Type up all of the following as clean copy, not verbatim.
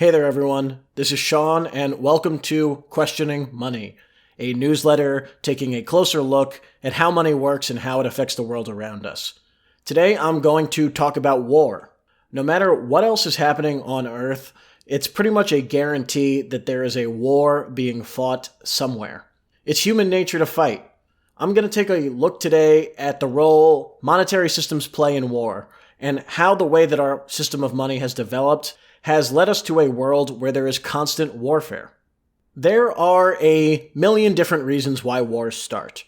Hey there, everyone. This is Sean, and welcome to Questioning Money, a newsletter taking a closer look at how money works and how it affects the world around us. Today, I'm going to talk about war. No matter what else is happening on Earth, it's pretty much a guarantee that there is a war being fought somewhere. It's human nature to fight. I'm going to take a look today at the role monetary systems play in war, and how the way that our system of money has developed has led us to a world where there is constant warfare. There are a million different reasons why wars start.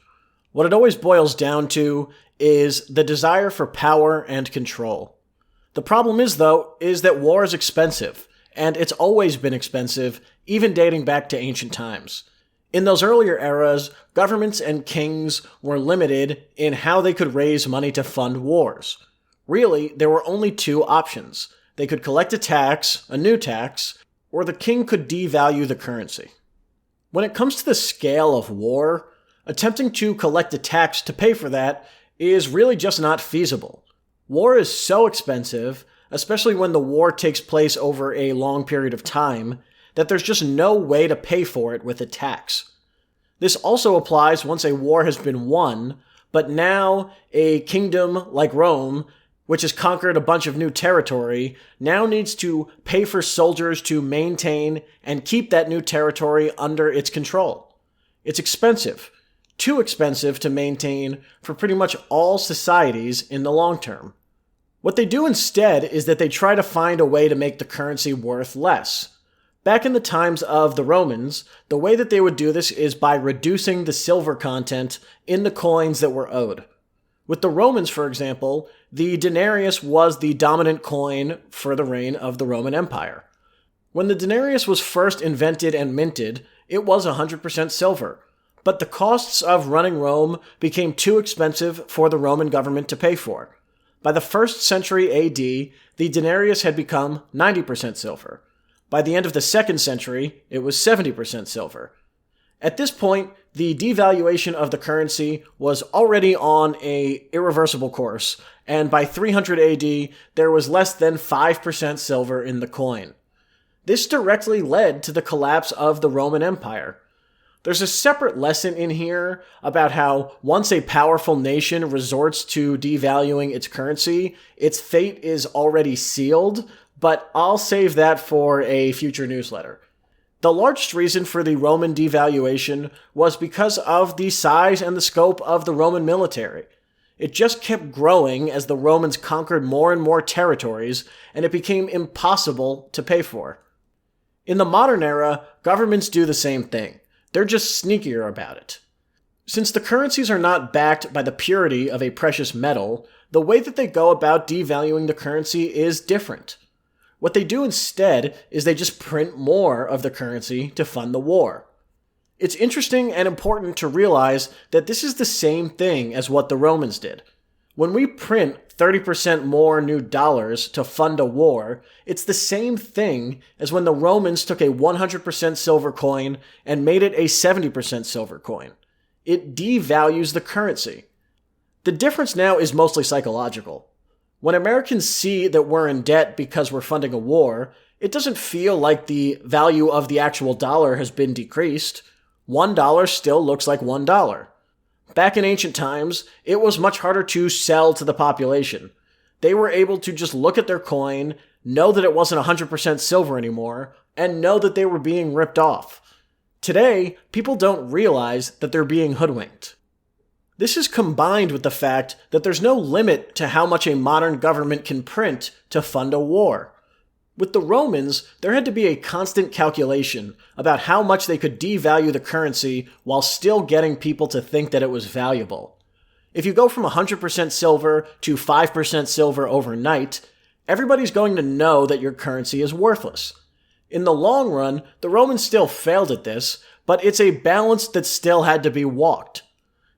What it always boils down to is the desire for power and control. The problem is that war is expensive, and it's always been expensive, even dating back to ancient times. In those earlier eras, governments and kings were limited in how they could raise money to fund wars. Really, there were only two options. They could collect a tax, a new tax, or the king could devalue the currency. When it comes to the scale of war, attempting to collect a tax to pay for that is really just not feasible. War is so expensive, especially when the war takes place over a long period of time, that there's just no way to pay for it with a tax. This also applies once a war has been won, but now a kingdom like Rome, which has conquered a bunch of new territory, now needs to pay for soldiers to maintain and keep that new territory under its control. It's expensive, too expensive to maintain for pretty much all societies in the long term. What they do instead is that they try to find a way to make the currency worth less. Back in the times of the Romans, the way that they would do this is by reducing the silver content in the coins that were owed. With the Romans, for example, the denarius was the dominant coin for the reign of the Roman Empire. When the denarius was first invented and minted, it was 100% silver, but the costs of running Rome became too expensive for the Roman government to pay for. By the 1st century AD, the denarius had become 90% silver. By the end of the 2nd century, it was 70% silver. At this point, the devaluation of the currency was already on an irreversible course, and by 300 AD, there was less than 5% silver in the coin. This directly led to the collapse of the Roman Empire. There's a separate lesson in here about how once a powerful nation resorts to devaluing its currency, its fate is already sealed, but I'll save that for a future newsletter. The largest reason for the Roman devaluation was because of the size and the scope of the Roman military. It just kept growing as the Romans conquered more and more territories, and it became impossible to pay for. In the modern era, governments do the same thing. They're just sneakier about it. Since the currencies are not backed by the purity of a precious metal, the way that they go about devaluing the currency is different. What they do instead is they just print more of the currency to fund the war. It's interesting and important to realize that this is the same thing as what the Romans did. When we print 30% more new dollars to fund a war, it's the same thing as when the Romans took a 100% silver coin and made it a 70% silver coin. It devalues the currency. The difference now is mostly psychological. When Americans see that we're in debt because we're funding a war, it doesn't feel like the value of the actual dollar has been decreased. $1 still looks like $1. Back in ancient times, it was much harder to sell to the population. They were able to just look at their coin, know that it wasn't 100% silver anymore, and know that they were being ripped off. Today, people don't realize that they're being hoodwinked. This is combined with the fact that there's no limit to how much a modern government can print to fund a war. With the Romans, there had to be a constant calculation about how much they could devalue the currency while still getting people to think that it was valuable. If you go from 100% silver to 5% silver overnight, everybody's going to know that your currency is worthless. In the long run, the Romans still failed at this, but it's a balance that still had to be walked.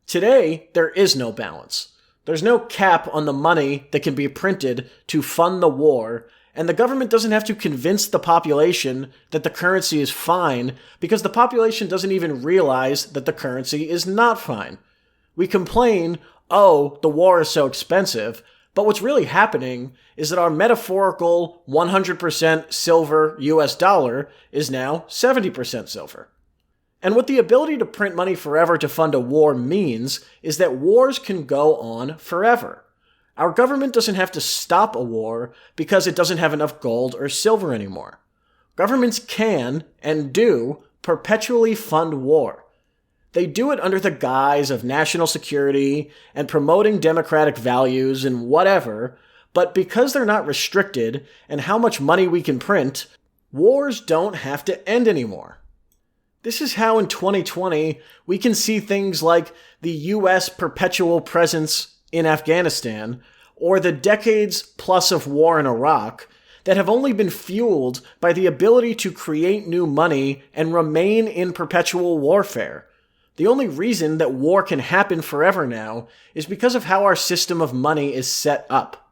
Today, there is no balance. There's no cap on the money that can be printed to fund the war, and the government doesn't have to convince the population that the currency is fine because the population doesn't even realize that the currency is not fine. We complain, oh, the war is so expensive, But what's really happening is that our metaphorical 100% silver US dollar is now 70% silver. And what the ability to print money forever to fund a war means is that wars can go on forever. Our government doesn't have to stop a war because it doesn't have enough gold or silver anymore. Governments can, and do, perpetually fund war. They do it under the guise of national security and promoting democratic values and whatever, but because they're not restricted and how much money we can print, wars don't have to end anymore. This is how in 2020 we can see things like the US perpetual presence in Afghanistan or the decades plus of war in Iraq that have only been fueled by the ability to create new money and remain in perpetual warfare. The only reason that war can happen forever now is because of how our system of money is set up.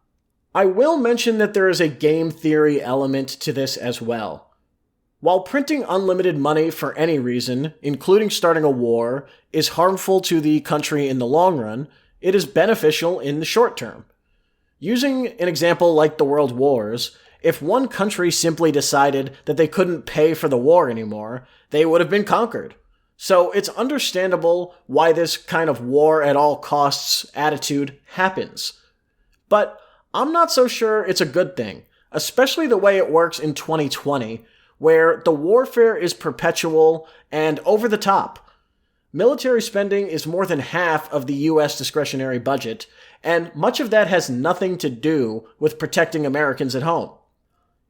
I will mention that there is a game theory element to this as well. While printing unlimited money for any reason, including starting a war, is harmful to the country in the long run, it is beneficial in the short term. Using an example like the World Wars, if one country simply decided that they couldn't pay for the war anymore, they would have been conquered. So it's understandable why this kind of war at all costs attitude happens. But I'm not so sure it's a good thing, especially the way it works in 2020, where the warfare is perpetual and over the top. Military spending is more than half of the US discretionary budget, and much of that has nothing to do with protecting Americans at home.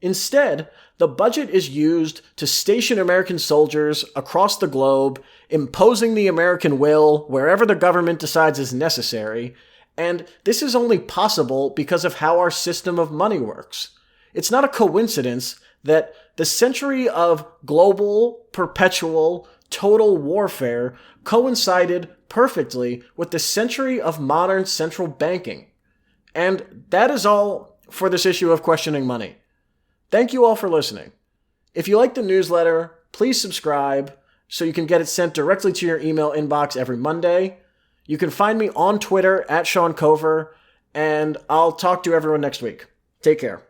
Instead, the budget is used to station American soldiers across the globe, imposing the American will wherever the government decides is necessary, and this is only possible because of how our system of money works. It's not a coincidence that the century of global, perpetual, total warfare coincided perfectly with the century of modern central banking. And that is all for this issue of Questioning Money. Thank you all for listening. If you like the newsletter, please subscribe so you can get it sent directly to your email inbox every Monday. You can find me on Twitter @SeanCover, and I'll talk to everyone next week. Take care.